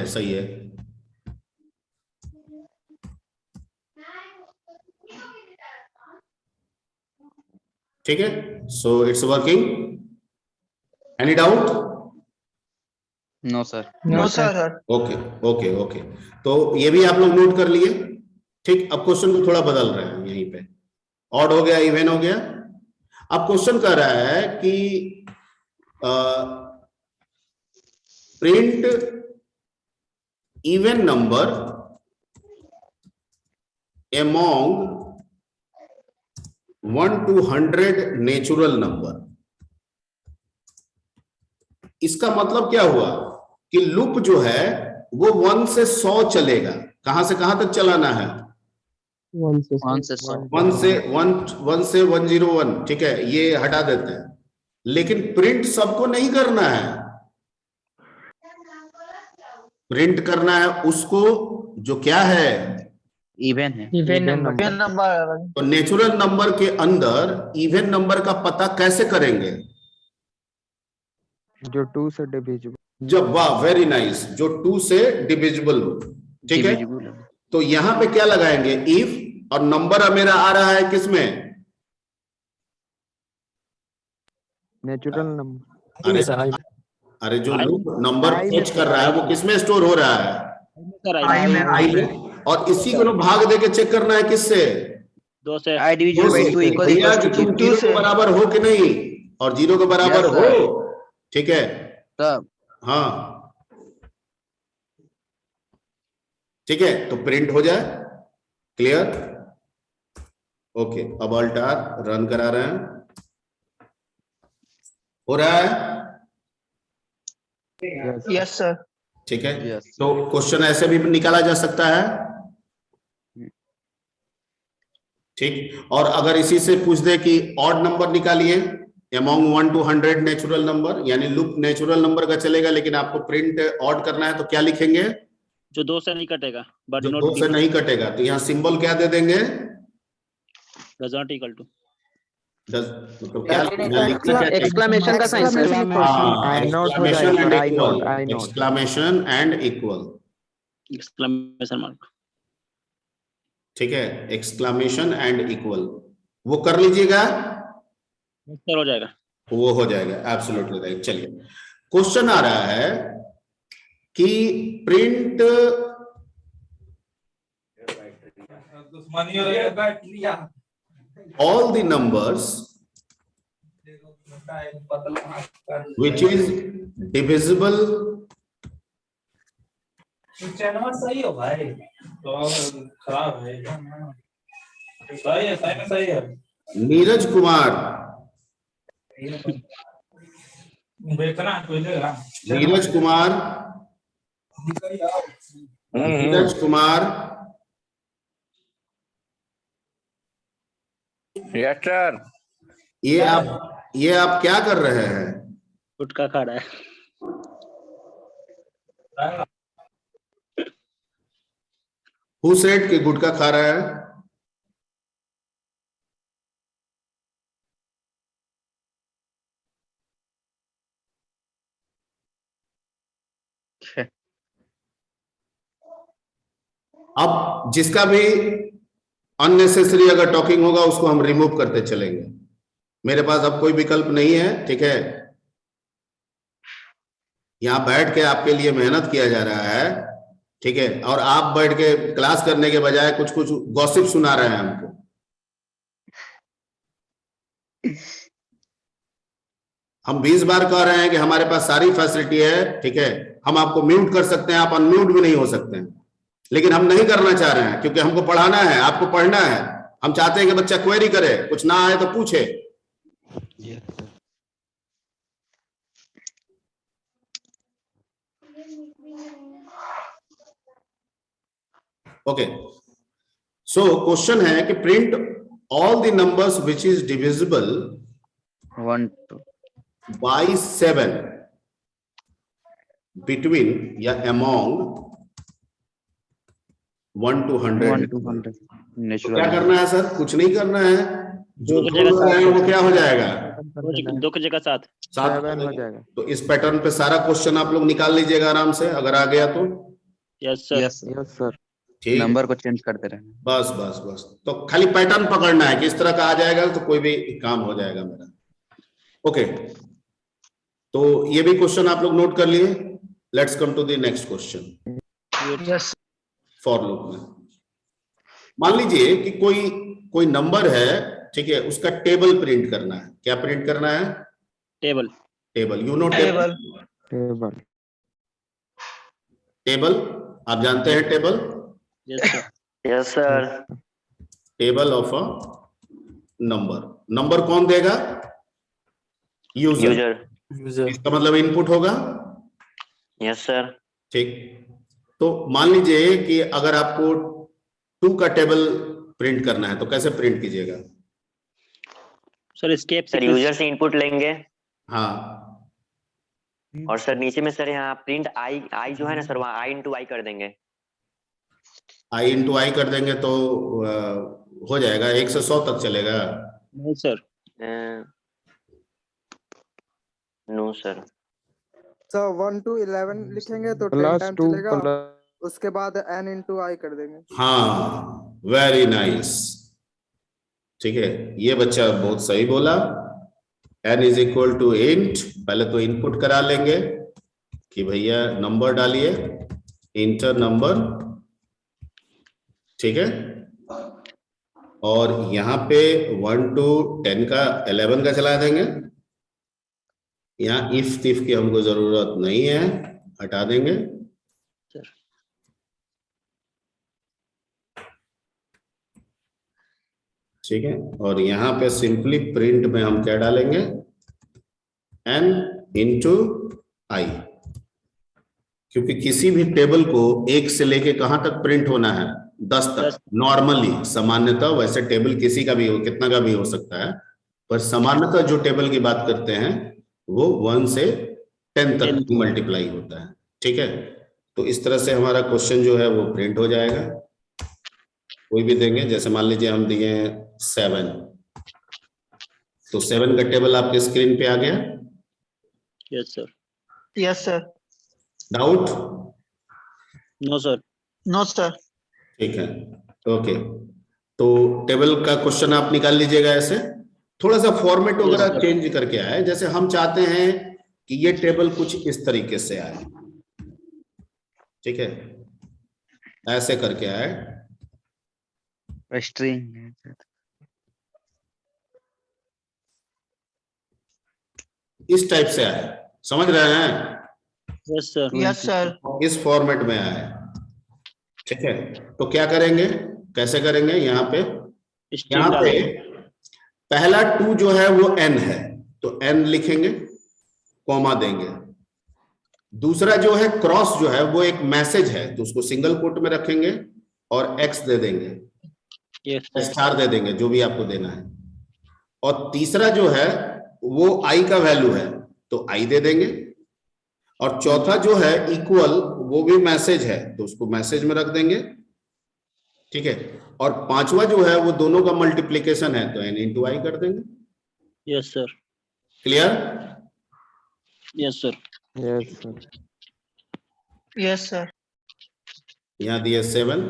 सही है। ठीक है, so it's working. Any doubt? No sir. No sir. Okay okay okay, तो ये भी आप लोग नोट कर लिए। ठीक, अब क्वेश्चन को थोड़ा बदल रहे हैं, यहीं पे ऑड हो गया, इवन हो गया। अब क्वेश्चन कह रहा है कि print even number among 1 to 100 natural number. इसका मतलब क्या हुआ कि लूप जो है वो 1 से 100 चलेगा। कहां से कहां तक चलाना है? 1 से 101। ठीक है, ये हटा देते हैं, लेकिन प्रिंट सबको नहीं करना है। प्रिंट करना है उसको जो क्या है, इवन है। Even number. तो नेचुरल नंबर के अंदर इवन नंबर का पता कैसे करेंगे? जो 2 से डिविजिबल। जब, वाह, वेरी नाइस, जो 2 से डिविजिबल हो। ठीक है, तो यहां पे क्या लगाएंगे? इफ, और नंबर मेरा आ रहा है किसमें? Natural number. अरे जो लूप नंबर फेच कर रहा है वो किसमें स्टोर हो रहा है? आई में। और इसी को भाग दे के चेक करना है किससे? 2 से। भैया कि तुम 0 के बराबर हो कि नहीं, और 0 के बराबर हो। ठीक है, तब हाँ, ठीक है, तो प्रिंट हो जाए। क्लियर? ओके, अब अल्टार रन करा रहे हैं, हो रहा है। Yes sir. ठीक है, तो क्वेश्चन ऐसे भी निकाला जा सकता है। ठीक, और अगर इसी से पूछ दे कि ऑड नंबर निकालिए among 1 to 100 नेचुरल नंबर, यानी लूप नेचुरल नंबर का चलेगा लेकिन आपको प्रिंट ऑड करना है, तो क्या लिखेंगे? जो 2 से नहीं कटेगा, जो 2 से नहीं कटेगा, तो यहाँ सिंबल क्या दे देंगे? Does not equal to. मतलब क्या एक्सक्लेमेशन का sign. Exclamation and equal. Exclamation mark. ठीक है, एक्सक्लेमेशन एंड इक्वल, वो कर लीजिएगा, हो जाएगा, वो हो जाएगा। Absolutely right. चलिए, क्वेश्चन आ रहा है कि print all the numbers which is divisible सही हो भाई, तो खराब है। सही है। Neeraj Kumar, Neeraj Kumar, Neeraj Kumar, yes sir. ये आप क्या कर रहे हैं? गुटखा खा रहा है। हु सेड कि गुटखा खा रहा है? अब जिसका भी अननेसेसरी अगर टॉकिंग होगा उसको हम रिमूव करते चलेंगे। मेरे पास अब कोई विकल्प नहीं है। ठीक है, यहां बैठ के आपके लिए मेहनत किया जा रहा है। ठीक है, और आप बैठ के क्लास करने के बजाय कुछ कुछ गॉसिप सुना रहे हैं हमको। हम 20 बार कह रहे हैं कि हमारे पास सारी फैसिलिटी है। ठीक है, हम आपको म्यूट कर सकते हैं, आप अनम्यूट भी नहीं हो सकते हैं, लेकिन हम नहीं करना चाह रहे हैं क्योंकि हमको पढ़ाना है, आपको पढ़ना है। हम चाहते हैं कि बच्चा क्वेरी करे, कुछ ना आए तो पूछे। ओके, सो क्वेश्चन है कि print all the numbers which is divisible 1 by 7 between या among 1 to 100। क्या करना है सर? कुछ नहीं करना है, जो वो क्या हो जाएगा? 2 की जगह 7 हो जाएगा। तो इस पैटर्न पे सारा क्वेश्चन आप लोग निकाल लीजिएगा आराम से, अगर आ गया तो। Yes sir. Yes sir. ठीक, नंबर को चेंज करते रहना। बस बस बस, तो खाली पैटर्न पकड़ना है कि इस तरह का आ जाएगा तो कोई भी काम हो जाएगा मेरा। ओके, तो ये भी क्वेश्चन आप लोग नोट कर लिए। Let's come to the next question. Yes for loop में मान लीजिए कि कोई नंबर है, ठीक है, उसका टेबल प्रिंट करना है। क्या प्रिंट करना है? Table. Table, you know table. Table. Table आप जानते हैं table? Yes sir. Yes sir. Table of a number. Number कौन देगा? यूजर। यूजर। इसका मतलब इनपुट होगा। Yes sir. ठीक, तो मान लीजिए कि अगर आपको 2 का टेबल प्रिंट करना है तो कैसे प्रिंट कीजिएगा? सर स्केप सर यूजर से इनपुट लेंगे हाँ, और सर नीचे में सर यहाँ प्रिंट आई जो है ना सर, वहाँ आई इंटू आई कर देंगे। आई इंटू आई कर देंगे तो हो जाएगा, 1 से 100 तक चलेगा। नहीं sir. No sir. Sir 1 to 11 लिखेंगे तो 10 प्लस टाइम 2 चलेगा, प्लस। उसके बाद n into i कर देंगे। हाँ, वेरी नाइस। ठीक है, ये बच्चा बहुत सही बोला। n is equal to int, पहले तो इनपुट करा लेंगे कि भैया नंबर डालिए, इंटर नंबर, ठीक है, और यहाँ पे 1 to 10 का 11 का चला देंगे। यहाँ इफ तिफ की हमको जरूरत नहीं है, हटा देंगे। ठीक है, और यहाँ पे सिंपली प्रिंट में हम क्या डालेंगे? n इंटू आई, क्योंकि किसी भी टेबल को 1 से लेके कहां तक प्रिंट होना है? 10 तक। नॉर्मली, सामान्यतः, वैसे टेबल किसी का भी हो, कितना का भी हो सकता है, पर सामान्यतः जो टेबल की बात करते हैं वो 1 से 10 तक मल्टीप्लाई होता है। ठीक है, तो इस तरह से हमारा क्वेश्चन जो है वो प्रिंट हो जाएगा। कोई भी देंगे, जैसे मान लीजिए हम दिए 7, तो 7 का टेबल आपके स्क्रीन पे आ गया। Yes sir. Yes sir. Doubt? No sir. No sir. ठीक है, ओके, तो टेबल का क्वेश्चन आप निकाल लीजिएगा। ऐसे थोड़ा सा फॉर्मेट वगैरह चेंज करके आए, जैसे हम चाहते हैं कि ये टेबल कुछ इस तरीके से आए। ठीक है, ऐसे करके आए, स्ट्रिंग। इस टाइप से आए, समझ रहे हैं? Yes sir. Yes sir. इस फॉर्मेट में आए। ठीक है, तो क्या करेंगे, कैसे करेंगे? यहाँ पे पहला 2 जो है वो n है, तो n लिखेंगे, कॉमा देंगे। दूसरा जो है क्रॉस जो है वो एक मैसेज है, तो उसको सिंगल कोट में रखेंगे और x दे देंगे, स्टार दे देंगे, जो भी आपको देना है। और तीसरा जो है वो i का वैल्यू है, तो i दे देंगे। और चौथा जो है इक्वल, वो भी मैसेज है, तो उसको मैसेज में रख देंगे। ठीक है, और पांचवा जो है वो दोनों का मल्टीप्लीकेशन है, तो n इंटू आई कर देंगे। Yes sir. Clear? Yes sir. Yes sir. Yes sir. यहाँ दिए 7,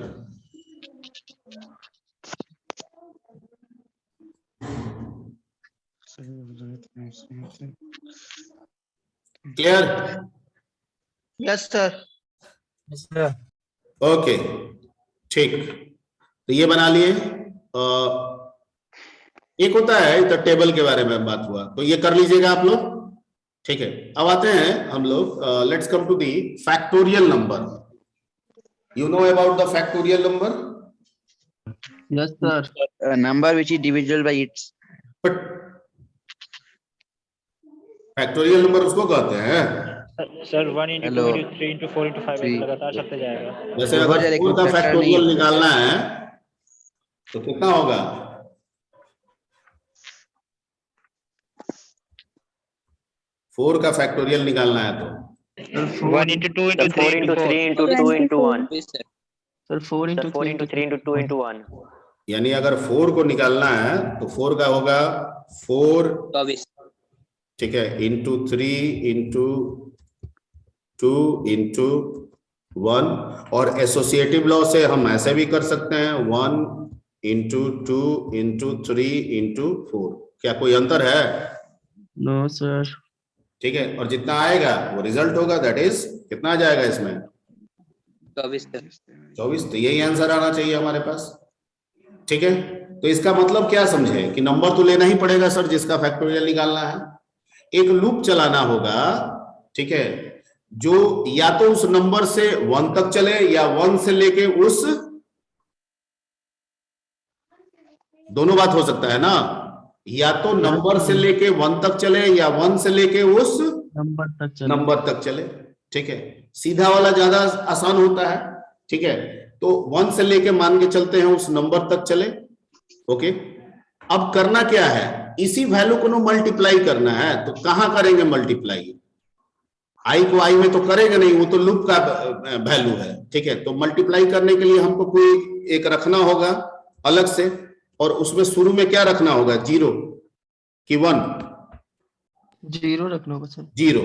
क्लियर? Yes sir. ओके, ठीक, तो ये बना लिए। एक होता है तो टेबल के बारे में बात हुआ, तो ये कर लीजिएगा आप लोग। ठीक है, अब आते हैं हम लोग, let's come to the factorial number. You know about the factorial number? Yes sir. Number which is divisible by its। But factorial number उसको कहते हैं, sir 1 into 2 Hello. into 3 into 4 into 5 Three. लगातार चलते जाएगा। जैसे हो अगर जाए, 4 का लेकिन फैक्टर फैक्टोरियल नहीं। निकालना है तो कितना होगा? 4 का फैक्टोरियल निकालना है तो 1 into 2 into 4 3 into 3 into 2 into 1। Sir 4 sir 4 into 3 into 2 into 1। यानी अगर 4 को निकालना है तो 4 का होगा 4, ठीक है, इंटू 3 इंटू 2 इंटू 1, और एसोसिएटिव लॉ से हम ऐसे भी कर सकते हैं 1 इंटू 2 इंटू 3 इंटू 4। क्या कोई अंतर है? No sir. ठीक है, और जितना आएगा वो रिजल्ट होगा, दैट इज कितना आ जाएगा इसमें? 24। तो यही आंसर आना चाहिए हमारे पास। ठीक है, तो इसका मतलब क्या समझे कि नंबर तो लेना ही पड़ेगा सर जिसका फैक्टोरियल निकालना है। एक लूप चलाना होगा, ठीक है, जो या तो उस नंबर से 1 तक चले या 1 से लेके उस, दोनों बात हो सकता है ना, या तो नंबर से लेके 1 तक चले या 1 से लेके उस नंबर तक चले। ठीक है, सीधा वाला ज्यादा आसान होता है। ठीक है, तो 1 से लेके मान के चलते हैं उस नंबर तक चले। ओके, अब करना क्या है, इसी वैल्यू को मल्टीप्लाई करना है। तो कहां करेंगे मल्टीप्लाई? आई को आई में तो करेंगे नहीं, वो तो लूप का वैल्यू है। ठीक है, तो मल्टीप्लाई करने के लिए हमको कोई एक रखना होगा अलग से, और उसमें शुरू में क्या रखना होगा, 0 कि 1? 0 रखना होगा सर। 0।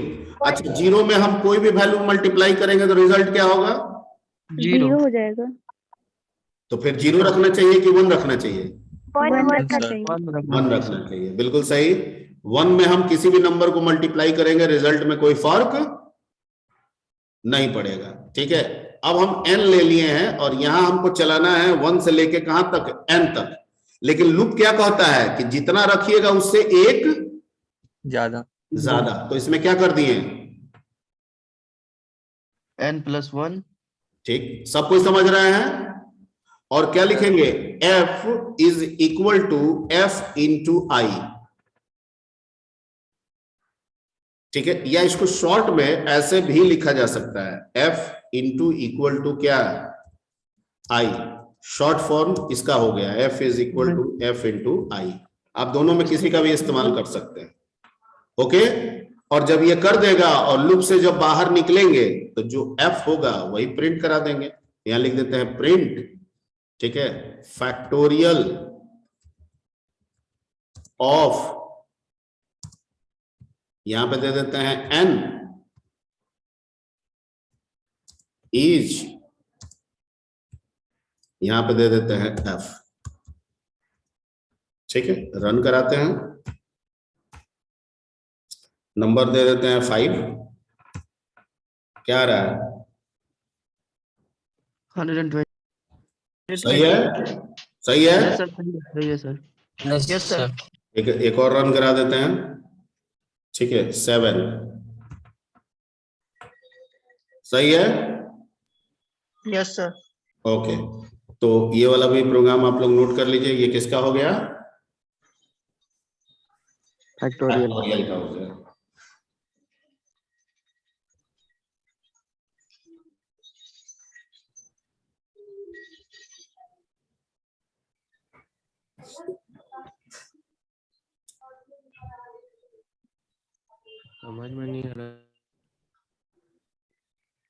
अच्छा, 0 में हम कोई भी वैल्यू मल्टीप्लाई करेंगे तो रिजल्ट क्या होगा? 0 हो जाएगा। तो फिर 0 रखना चाहिए कि 1 रखना चाहिए? 1 रखना चाहिए। 1 रखना चाहिए, बिल्कुल सही। 1 में हम किसी भी नंबर को मल्टीप्लाई करेंगे, रिजल्ट में कोई फर्क नहीं पड़ेगा। ठीक है, अब हम n ले लिए हैं और यहां हमको चलाना है 1 से लेके कहां तक, n तक। लेकिन लूप क्या कहता है कि जितना रखिएगा उससे एक ज्यादा। तो इसमें क्या कर दिए, n+1। ठीक, सब कुछ समझ रहे हैं? और क्या लिखेंगे, f is equal to f into I. ठीक है, या इसको शॉर्ट में ऐसे भी लिखा जा सकता है, f इंटू इक्वल टू क्या, आई। शॉर्ट फॉर्म इसका हो गया, f is equal to f into I. आप दोनों में किसी का भी इस्तेमाल कर सकते हैं। ओके, और जब ये कर देगा और लूप से जब बाहर निकलेंगे तो जो f होगा वही प्रिंट करा देंगे। यहां लिख देते हैं प्रिंट, ठीक है, फैक्टोरियल ऑफ, यहां पे दे देते हैं n इज, यहां पे दे देते हैं f। ठीक है, रन कराते हैं, नंबर दे देते हैं 5। क्या आ रहा है, 120। सही है, सही है। यस सर, सही है सर। Yes sir. एक और रन करा देते हैं, ठीक है, 7। सही है, यस सर। ओके, तो ये वाला भी प्रोग्राम आप लोग नोट कर लीजिए। ये किसका हो गया, फैक्टोरियल का हो गया। समझ में नहीं आ रहा।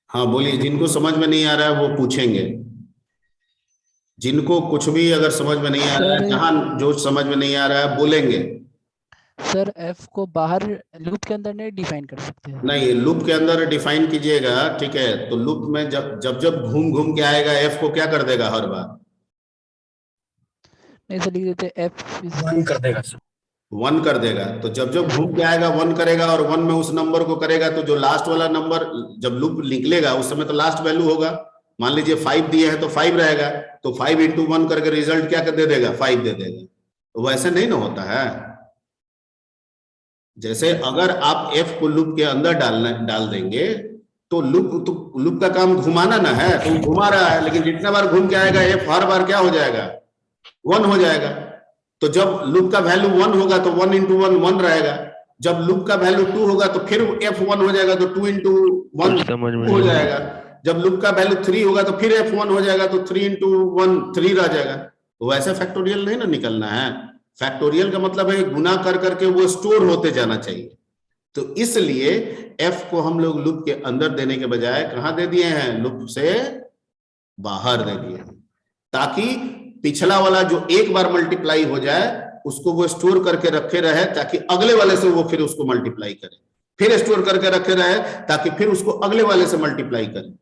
हाँ बोलिए, जिनको समझ में नहीं आ रहा है वो पूछेंगे। जिनको कुछ भी अगर समझ में नहीं आ रहा है, जहां जो समझ में नहीं आ रहा है बोलेंगे। सर f को बाहर लूप के अंदर नहीं डिफाइन कर सकते हैं? नहीं, लूप के अंदर डिफाइन कीजिएगा, ठीक है। तो लूप में जब घूम घूम के आएगा f को क्या कर देगा हर बार, नहीं सर, लिख देते f is 1 कर देगा सर, 1 कर देगा। तो जब घूम के आएगा 1 करेगा, और 1 में उस नंबर को करेगा, तो जो लास्ट वाला नंबर जब लूप निकलेगा उस समय तो लास्ट वैल्यू होगा। मान लीजिए 5 दिए हैं तो 5 रहेगा, तो 5 इंटू 1 करके रिजल्ट क्या कर दे देगा, 5 दे देगा। तो वैसे नहीं ना होता है। जैसे अगर आप f को लूप के अंदर डाल देंगे तो लूप का काम घुमाना ना है, तो घुमा रहा है, लेकिन जितना बार घूम के आएगा f हर बार क्या हो जाएगा, 1 हो जाएगा। तो जब लूप का वैल्यू 1 होगा तो 1 इंटू 1 1 रहेगा। जब लूप का वैल्यू 2 होगा तो फिर f 1 हो जाएगा, तो 2 इंटू 1 हो जाएगा। जब लूप का वैल्यू 3 होगा तो फिर f 1 हो जाएगा, तो 3 इंटू 1 3 रह जाएगा। तो वैसे फैक्टोरियल नहीं ना निकलना है। फैक्टोरियल का मतलब है गुना कर करके वो स्टोर होते जाना चाहिए। तो इसलिए f को हम लोग लूप के अंदर देने के बजाय कहां दे दिए हैं, लूप से बाहर दे दिए, ताकि पिछला वाला जो एक बार मल्टीप्लाई हो जाए उसको वो स्टोर करके रखे रहे, ताकि अगले वाले से वो फिर उसको मल्टीप्लाई करे, फिर स्टोर करके रखे रहे ताकि फिर उसको अगले वाले से मल्टीप्लाई करे।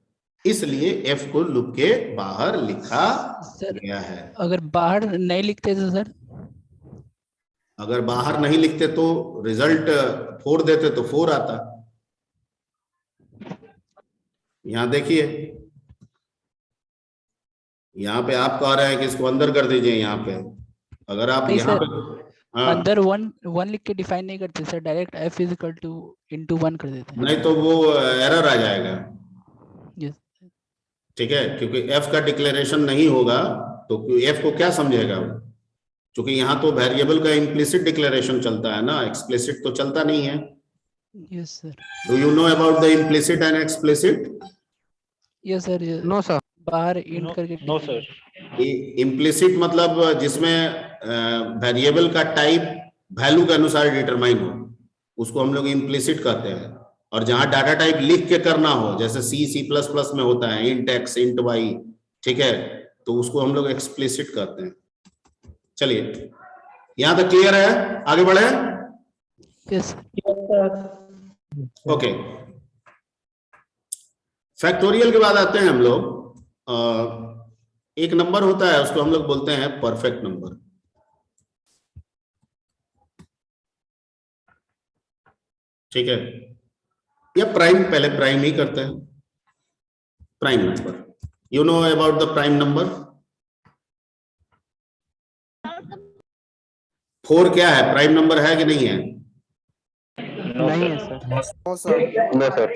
इसलिए f को लूप के बाहर लिखा सर गया है। अगर बाहर नहीं लिखते तो सर? अगर बाहर नहीं लिखते तो रिजल्ट 4 देते तो 4 आता। यहां देखिए, यहाँ पे आप कह रहे हैं कि इसको अंदर कर दीजिए। यहाँ पे अगर आप नहीं यहाँ सर, पे अंदर वन लिख के डिफाइन नहीं करते sir, direct f is equal to into 1 कर देते हैं। नहीं तो वो एरर आ जाएगा। यस ठीक है, क्योंकि f का डिक्लेरेशन नहीं होगा तो f को क्या समझेगा वो, क्योंकि यहाँ तो वेरिएबल का इम्प्लिसिट डिक्लेरेशन चलता है ना, एक्सप्लिसिट तो चलता नहीं है। Yes sir. Do you know about the implicit and explicit? Yes sir. No sir. बाहर इंट करके नो सर। इम्प्लिसिट मतलब जिसमें वेरिएबल का टाइप वैल्यू के अनुसार डिटरमाइन हो, उसको हम लोग इम्प्लिसिट कहते हैं। और जहां डाटा टाइप लिख के करना हो, जैसे C++ में होता है इंट x इंट y, ठीक है, तो उसको हम लोग एक्सप्लिसिट कहते हैं। चलिए, यहां तक क्लियर है? आगे बढ़े। यस ओके, फैक्टोरियल के बाद आते हैं हम लोग। एक नंबर होता है, उसको हम लोग बोलते हैं परफेक्ट नंबर। ठीक है, या प्राइम, पहले प्राइम ही करते हैं। Prime number, you know about the prime number? 4 क्या है? प्राइम नंबर है कि नहीं है? नहीं है sir. No sir. No sir.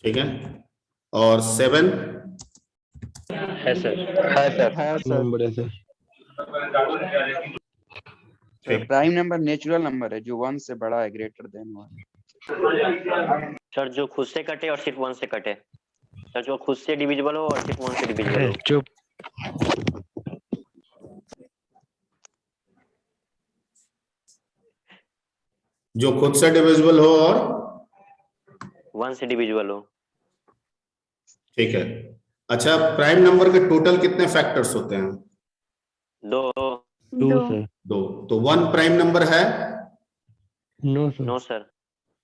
ठीक है, और 7? है सर। है सर। है सर। नंबर है sir. Prime number natural number है जो 1 से बड़ा है, ग्रेटर देन 1। सर जो खुद से कटे और सिर्फ 1 से कटे। सर जो खुद से डिविजिबल हो और सिर्फ 1 से डिविजिबल हो। चुप। जो खुद से डिविजिबल हो और 1 से डिविजिबल हो। ठीक है। अच्छा, प्राइम नंबर के टोटल कितने फैक्टर्स होते हैं? 2। 2 दो। सर। 2। तो 1 प्राइम नंबर है? No sir. No sir.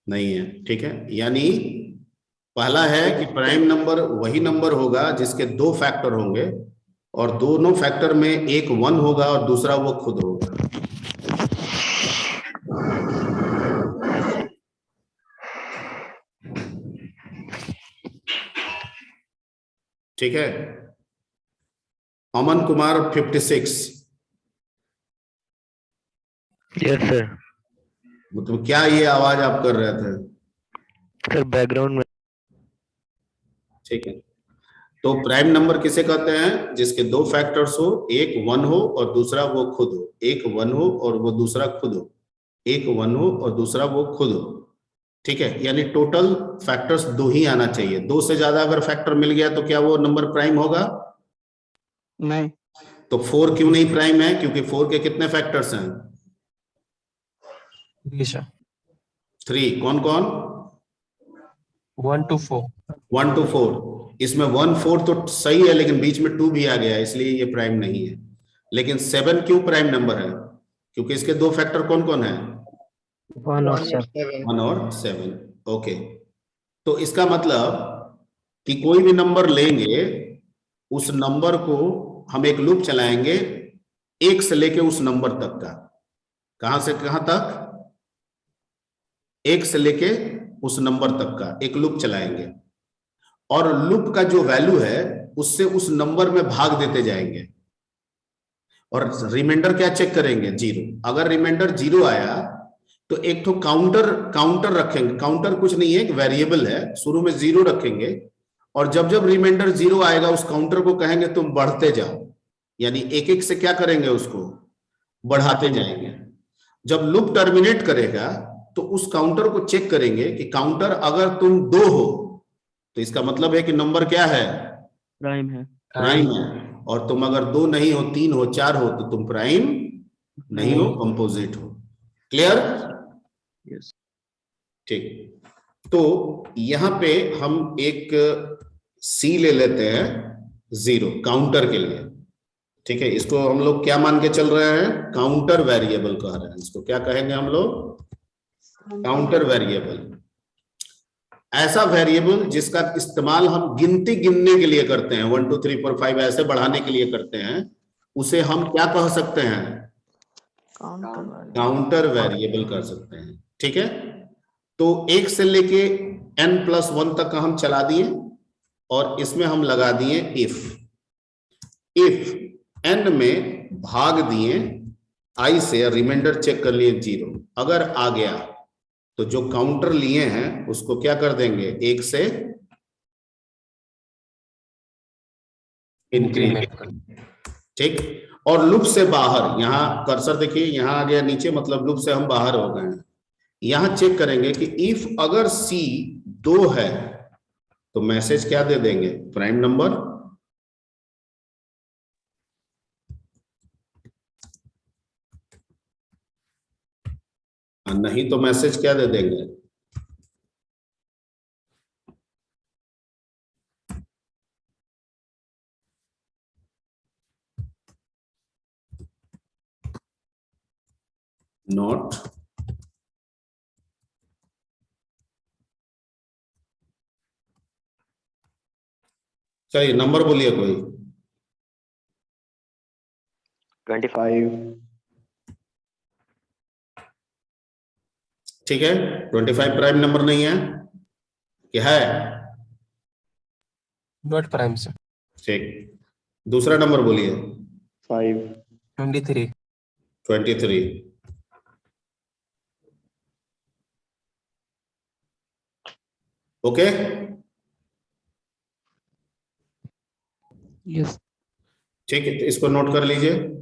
नहीं है। ठीक है, यानी पहला है कि प्राइम नंबर वही नंबर होगा जिसके 2 फैक्टर होंगे, और दोनों फैक्टर में एक 1 होगा और दूसरा वो खुद होगा। ठीक है, अमन कुमार 56। Yes sir. मतलब क्या ये आवाज आप कर रहे थे? सर बैकग्राउंड में। ठीक है, तो प्राइम नंबर किसे कहते हैं? जिसके 2 फैक्टर्स हो, एक 1 हो और दूसरा वो खुद हो। एक 1 हो और वो दूसरा खुद हो। एक 1 हो और दूसरा वो खुद हो। ठीक है, यानी टोटल फैक्टर्स 2 ही आना चाहिए। 2 से ज्यादा अगर फैक्टर मिल गया तो क्या वो नंबर प्राइम होगा? नहीं। तो 4 क्यों नहीं प्राइम है? क्योंकि 4 के कितने फैक्टर्स हैं? 3। कौन कौन? 1 to 4। 1 to 4। इसमें 1 4 तो सही है, लेकिन बीच में 2 भी आ गया, इसलिए ये प्राइम नहीं है। लेकिन 7 क्यों प्राइम नंबर है? क्योंकि इसके 2 फैक्टर कौन कौन है? 1 और 7। 1 और 7। ओके, तो इसका मतलब कि कोई भी नंबर लेंगे, उस नंबर को हम एक लूप चलाएंगे 1 से लेके उस नंबर तक का। कहां से कहां तक? 1 से लेके उस नंबर तक का एक लूप चलाएंगे, और लूप का जो वैल्यू है उससे उस नंबर में भाग देते जाएंगे, और रिमाइंडर क्या चेक करेंगे? 0। अगर रिमाइंडर 0 आया तो एक तो काउंटर रखेंगे। काउंटर कुछ नहीं है, एक वेरिएबल है, शुरू में 0 रखेंगे, और जब जब रिमाइंडर 0 आएगा उस काउंटर को कहेंगे तुम बढ़ते जाओ, यानी एक एक से क्या करेंगे? उसको बढ़ाते जाएंगे। जब लूप टर्मिनेट करेगा तो उस काउंटर को चेक करेंगे कि काउंटर अगर तुम 2 हो तो इसका मतलब है कि नंबर क्या है? प्राइम है। प्राइम है। और तुम अगर 2 नहीं हो, 3 हो, 4 हो तो तुम प्राइम नहीं हो, कंपोजिट हो। क्लियर? यस। ठीक, तो यहां पे हम एक सी ले लेते हैं 0 काउंटर के लिए। ठीक है, इसको हम लोग क्या मान के चल रहे हैं? काउंटर वेरिएबल कह रहे हैं। इसको क्या कहेंगे हम लोग? Counter variable. ऐसा वेरिएबल जिसका इस्तेमाल हम गिनती गिनने के लिए करते हैं, 1 2 3 4 5 ऐसे बढ़ाने के लिए करते हैं, उसे हम क्या कह सकते हैं? काउंटर वेरिएबल कर सकते हैं। ठीक है, तो 1 से लेके n+1 तक का हम चला दिए और इसमें हम लगा दिए इफ n में भाग दिए i से, रिमाइंडर चेक कर लिए 0, अगर आ गया तो जो काउंटर लिए हैं उसको क्या कर देंगे, 1 से इंक्रीमेंट। ठीक, और लूप से बाहर, यहां कर्सर देखिए यहां आ गया नीचे, मतलब लूप से हम बाहर हो गए हैं। यहां चेक करेंगे कि इफ अगर c 2 है तो मैसेज क्या दे देंगे, प्राइम नंबर। नहीं तो मैसेज क्या दे देंगे, नॉट। चलिए नंबर बोलिए कोई। 25। ठीक है, 25 प्राइम नंबर नहीं है, क्या है? Not prime sir. ठीक, दूसरा नंबर बोलिए। 5। 23। 23। Okay, yes. ठीक है, तो इसको नोट कर लीजिए।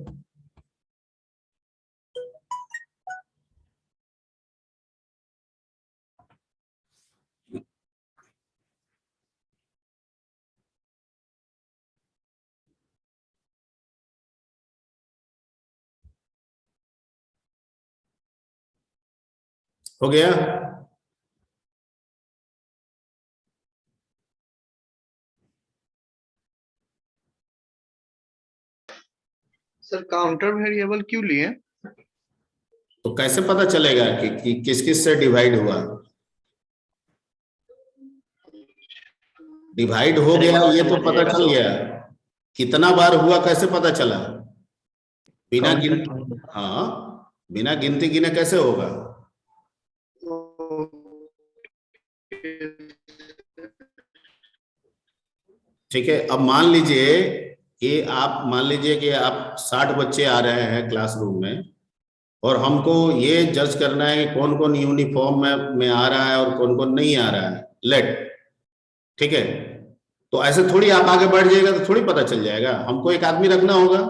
हो गया? सर काउंटर वेरिएबल क्यों लिए? तो कैसे पता चलेगा कि किस किस से डिवाइड हुआ? डिवाइड हो गया ये तो पता चल गया, कितना बार हुआ कैसे पता चला? बिना हाँ, बिना गिनती गिने कैसे होगा? ठीक है, अब मान लीजिए कि आप 60 बच्चे आ रहे हैं क्लासरूम में और हमको ये जज करना है कि कौन कौन यूनिफॉर्म में आ रहा है और कौन कौन नहीं आ रहा है, लेट। ठीक है, तो ऐसे थोड़ी आप आगे बढ़ जाएगा तो थोड़ी पता चल जाएगा। हमको एक आदमी रखना होगा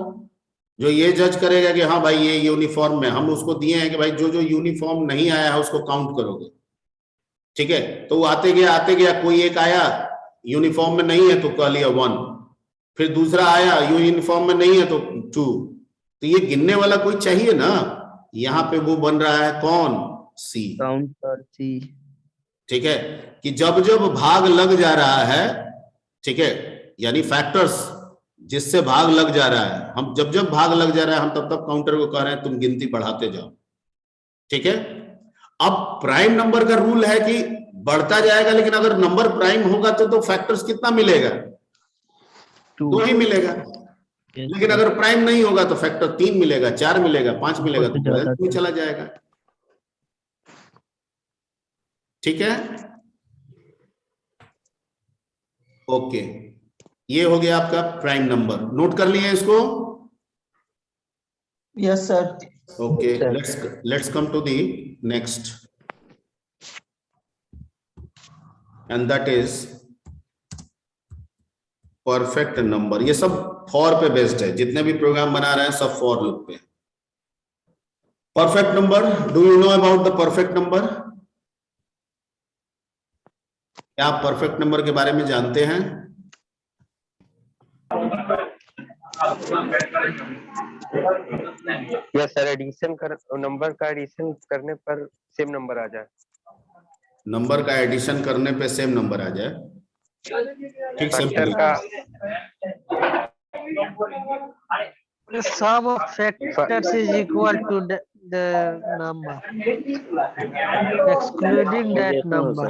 जो ये जज करेगा कि हाँ भाई ये यूनिफॉर्म में, हम उसको दिए हैं कि भाई जो जो यूनिफॉर्म नहीं आया है उसको काउंट करोगे। ठीक है, तो वो आते गया, कोई एक आया यूनिफॉर्म में नहीं है तो कह लिया 1, फिर दूसरा आया यूनिफॉर्म में नहीं है तो 2। तो ये गिनने वाला कोई चाहिए ना, यहाँ पे वो बन रहा है कौन, सी, काउंटर सी। ठीक है, कि जब जब भाग लग जा रहा है, ठीक है, यानी फैक्टर्स जिससे भाग लग जा रहा है, हम जब जब भाग लग जा रहा है हम तब तब काउंटर को कह रहे हैं तुम गिनती बढ़ाते जाओ। ठीक है, अब प्राइम नंबर का रूल है कि बढ़ता जाएगा, लेकिन अगर नंबर प्राइम होगा तो फैक्टर्स कितना मिलेगा, 2 ही मिलेगा। लेकिन अगर प्राइम नहीं होगा तो फैक्टर 3 मिलेगा, 4 मिलेगा, 5 मिलेगा, तो बैलेंस में चला जाएगा। ठीक है, ओके, ये हो गया आपका प्राइम नंबर। नोट कर लिए इसको? Yes sir. Okay, let's come to the next, and that is perfect number. ये सब फॉर पे बेस्ड है, जितने भी प्रोग्राम बना रहे हैं सब फॉर लूप पे। Perfect number, do you know about the perfect number? क्या आप परफेक्ट नंबर के बारे में जानते हैं? यस सर, एडिशन कर नंबर का एडिशन करने पर सेम नंबर आ जाए। नंबर का एडिशन करने पे सेम नंबर आ जाए, ठीक से Sum of factors is equal to the the number, excluding that number.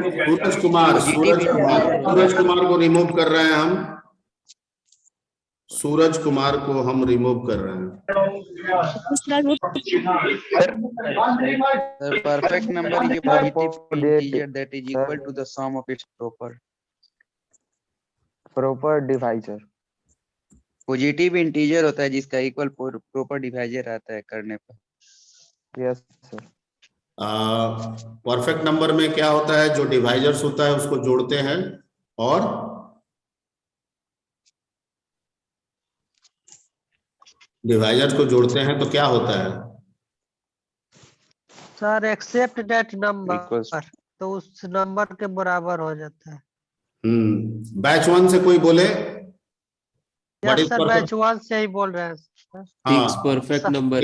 Suraj Kumar को रिमूव कर रहे हैं हम। सूरज कुमार को हम रिमूव कर रहे हैं। perfect number is a positive integer that is equal to the sum of its proper divisor। Positive integer होता है जिसका इक्वल प्रॉपर डिवाइजर आता है करने पर। Yes sir. परफेक्ट नंबर में क्या होता है, जो डिवाइजर्स होता है उसको जोड़ते हैं और डिवाइजर्स को जोड़ते हैं तो क्या होता है सर? एक्सेप्ट दैट नंबर, तो उस नंबर के बराबर हो जाता है। बैच 1 से कोई बोले? यस सर, बैच 1 से ही बोल रहे हैं sir. Perfect number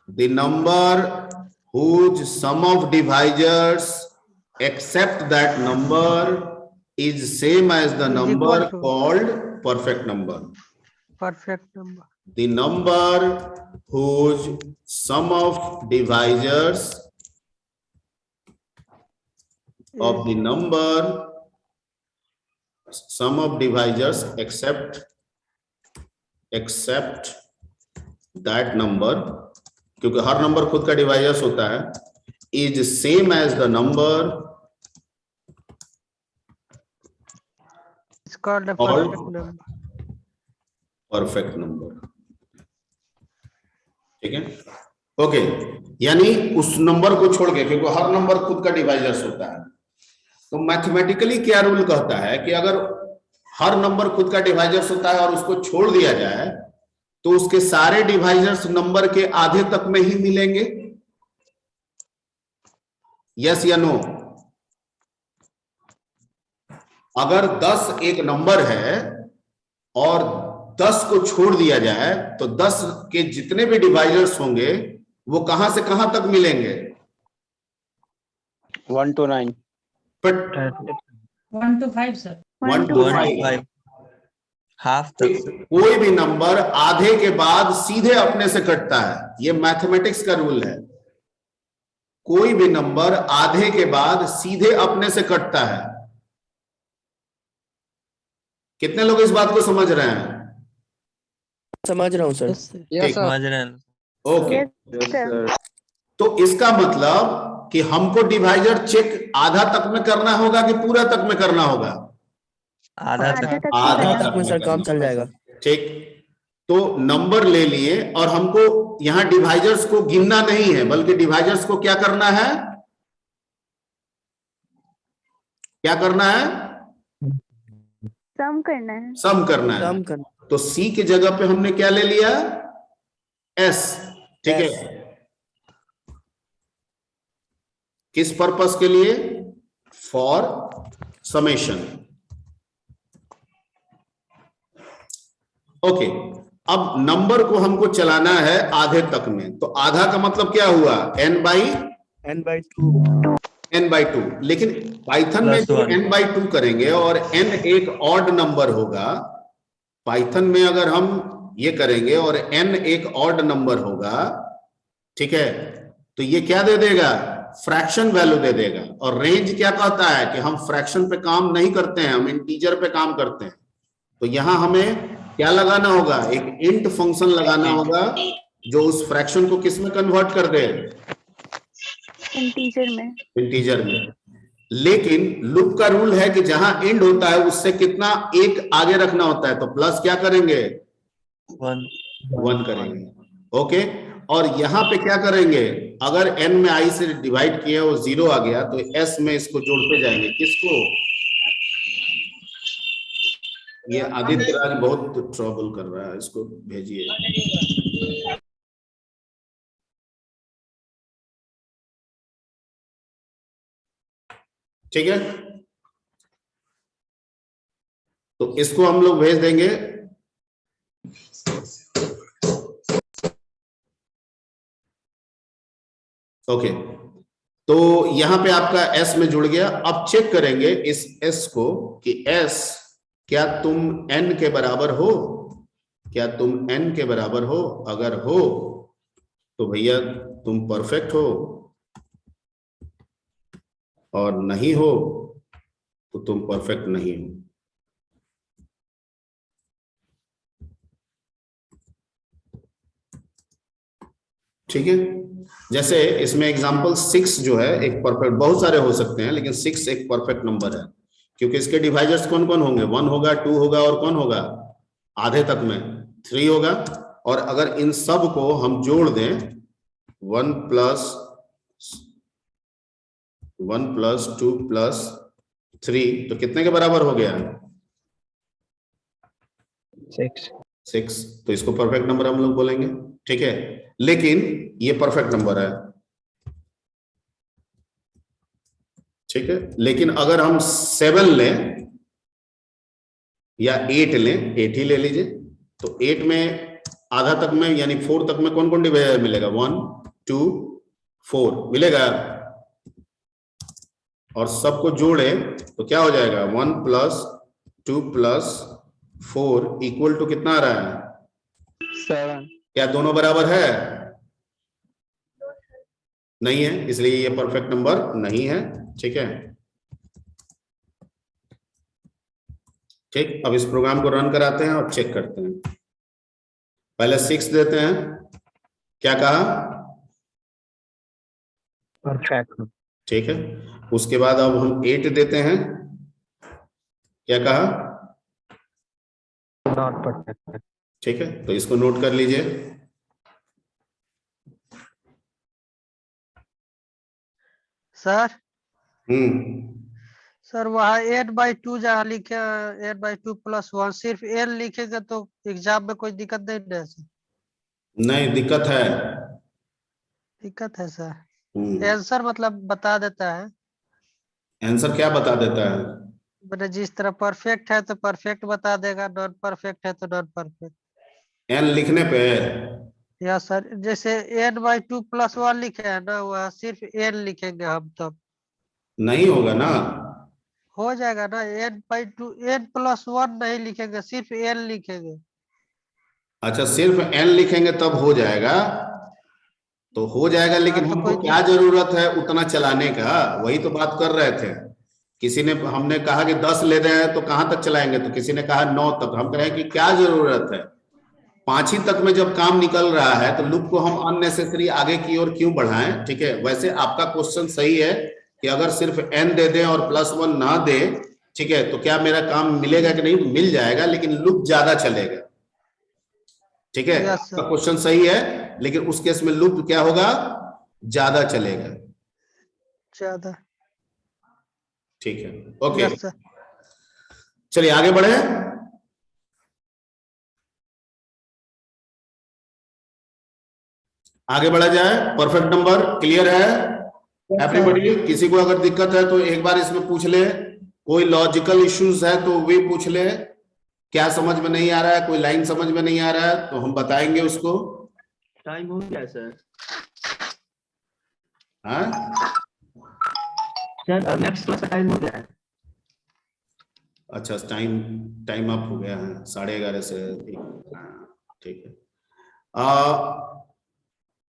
the number whose sum of divisors except that number is same as the number called perfect number। Perfect number। The number whose sum of divisors of the number sum of divisors except that number, क्योंकि हर number खुद का divisors होता है, is same as the number It's called a perfect number। Perfect number. ठीक है, okay. यानी उस number को छोड़ के, क्योंकि हर नंबर खुद का डिवाइजर्स होता है, तो मैथमेटिकली क्या रूल कहता है कि अगर हर नंबर खुद का डिवाइजर्स होता है और उसको छोड़ दिया जाए तो उसके सारे डिवाइजर्स नंबर के आधे तक में ही मिलेंगे। यस या नो? अगर 10 एक नंबर है और 10 को छोड़ दिया जाए तो 10 के जितने भी डिवाइजर्स होंगे वो कहां से कहां तक मिलेंगे? 1 to 9। 1 to 5 sir. 1 to 5 half तक। कोई भी नंबर आधे के बाद सीधे अपने से कटता है, ये मैथमेटिक्स का रूल है। कोई भी नंबर आधे के बाद सीधे अपने से कटता है। कितने लोग इस बात को समझ रहे हैं? समझ रहा हूँ सर। समझ रहे हैं। ओके, तो इसका मतलब कि हमको डिवाइजर चेक आधा तक में करना होगा कि पूरा तक में करना होगा? आधा तक में सर काम चल जाएगा। ठीक, तो नंबर ले लिए और हमको यहाँ डिवाइजर्स को गिनना नहीं है, बल्कि डिवाइजर्स को क्या करना है? क्या करना है? सम करना है। सम करना है। तो सी की जगह पे हमने क्या ले लिया? एस। ठीक है, किस पर्पस के लिए? For summation. ओके, अब नंबर को हमको चलाना है आधे तक में, तो आधा का मतलब क्या हुआ? n/2। लेकिन पाइथन में जो n/2 करेंगे और n एक ऑड नंबर होगा, पाइथन में अगर हम ये करेंगे और n एक ऑड नंबर होगा, ठीक है, तो ये क्या दे देगा? फ्रैक्शन वैल्यू दे देगा। और रेंज क्या कहता है कि हम फ्रैक्शन पे काम नहीं करते हैं, हम इंटीजर पे काम करते हैं। तो यहां हमें क्या लगाना होगा? एक इंट फंक्शन लगाना होगा जो उस फ्रैक्शन को किस में कन्वर्ट कर दे? इंटीजर में। लेकिन लूप का रूल है कि जहां इंड होता है उससे कितना एक आगे रखना होता है, तो प्लस क्या करेंगे? 1 करेंगे। ओके, और यहां पे क्या करेंगे? अगर n में i से डिवाइड किया वो 0 आ गया तो s में इसको जोड़ते जाएंगे। किसको? ये आदित्य राज बहुत ट्रबल कर रहा है, इसको भेजिए। ठीक है, तो इसको हम लोग भेज देंगे। ओके, तो यहां पे आपका s में जुड़ गया। अब चेक करेंगे इस s को कि s क्या तुम n के बराबर हो? क्या तुम n के बराबर हो? अगर हो तो भैया तुम परफेक्ट हो, और नहीं हो तो तुम परफेक्ट नहीं हो। ठीक है, जैसे इसमें एग्जांपल 6 जो है एक परफेक्ट, बहुत सारे हो सकते हैं लेकिन 6 एक परफेक्ट नंबर है, क्योंकि इसके डिवाइजर्स कौन कौन होंगे? 1 होगा, 2 होगा, और कौन होगा आधे तक में? 3 होगा। और अगर इन सब को हम जोड़ दें 1 प्लस 2 प्लस 3 तो कितने के बराबर हो गया? 6। तो इसको परफेक्ट नंबर हम लोग बोलेंगे। ठीक है, लेकिन ये परफेक्ट नंबर है। ठीक है, लेकिन अगर हम 7 लें या 8 लें, 8 ही ले लीजिए, तो 8 में आधा तक में यानी 4 तक में कौन कौन डिवाइजर मिलेगा? 1 2 4 मिलेगा, और सबको जोड़े तो क्या हो जाएगा? 1 प्लस 2 प्लस 4 इक्वल टू कितना आ रहा है? 7। क्या दोनों बराबर है? नहीं है, इसलिए ये परफेक्ट नंबर नहीं है। ठीक है, ठीक। अब इस प्रोग्राम को रन कराते हैं और चेक करते हैं। पहले 6 देते हैं, क्या कहा? परफेक्ट। ठीक है, उसके बाद अब हम 8 देते हैं, क्या कहा? Not perfect. ठीक है, तो इसको नोट कर लीजिए। सर हम्म, सर वहाँ 8/2 जहाँ लिखे 8/2 प्लस 1 सिर्फ n लिखेंगे तो एग्जाम में कोई दिक्कत नहीं ना है सर? नहीं दिक्कत है। दिक्कत है सर। आंसर मतलब बता देता है। आंसर क्या बता देता है? मैंने जिस तरह परफेक्ट है तो परफेक्ट बता देगा, नॉन परफेक्ट है तो नॉन परफेक्ट। n लिखने पे? या सर जैसे n/2 प्लस 1 लिखे है ना, वह सिर्फ n लिखेंगे हम तब नहीं होगा ना। हो जाएगा ना। n/2 n प्लस 1 नहीं लिखेंगे, सिर्फ n लिखेंगे। अच्छा, सिर्फ n लिखेंगे तब हो जाएगा? तो हो जाएगा, लेकिन तो हमको कोई क्या जरूरत है उतना चलाने का? वही तो बात कर रहे थे। किसी ने, हमने कहा कि 10 ले रहे हैं तो कहां तक चलाएंगे, तो किसी ने कहा 9 तक। हम कह रहे हैं कि क्या जरूरत है? 5 ही तक में जब काम निकल रहा है तो लूप को हम अननेसेसरी आगे की ओर क्यों बढ़ाएं? ठीक है, वैसे आपका क्वेश्चन सही है कि अगर सिर्फ n दे दें और +1 ना दे, ठीक है, तो क्या मेरा काम मिलेगा कि नहीं? तो मिल जाएगा, लेकिन लूप ज्यादा चलेगा। ठीक है, आपका क्वेश्चन सही है, लेकिन उस केस में लूप क्या होगा? ज्यादा चलेगा। ज्यादा। ठीक है, ओके, चलिए आगे बढ़े। आगे बढ़ा जाए। परफेक्ट नंबर क्लियर है एवरीबॉडी? किसी को अगर दिक्कत है तो एक बार इसमें पूछ ले। कोई लॉजिकल इश्यूज है तो वे पूछ ले। क्या समझ में नहीं आ रहा है, कोई लाइन समझ में नहीं आ रहा है तो हम बताएंगे उसको। टाइम हो गया सर। हाँ सर नेक्स्ट क्लास का टाइम हो गया है। अच्छा, टाइम अप हो गया है 11:30 से 1। ठीक है,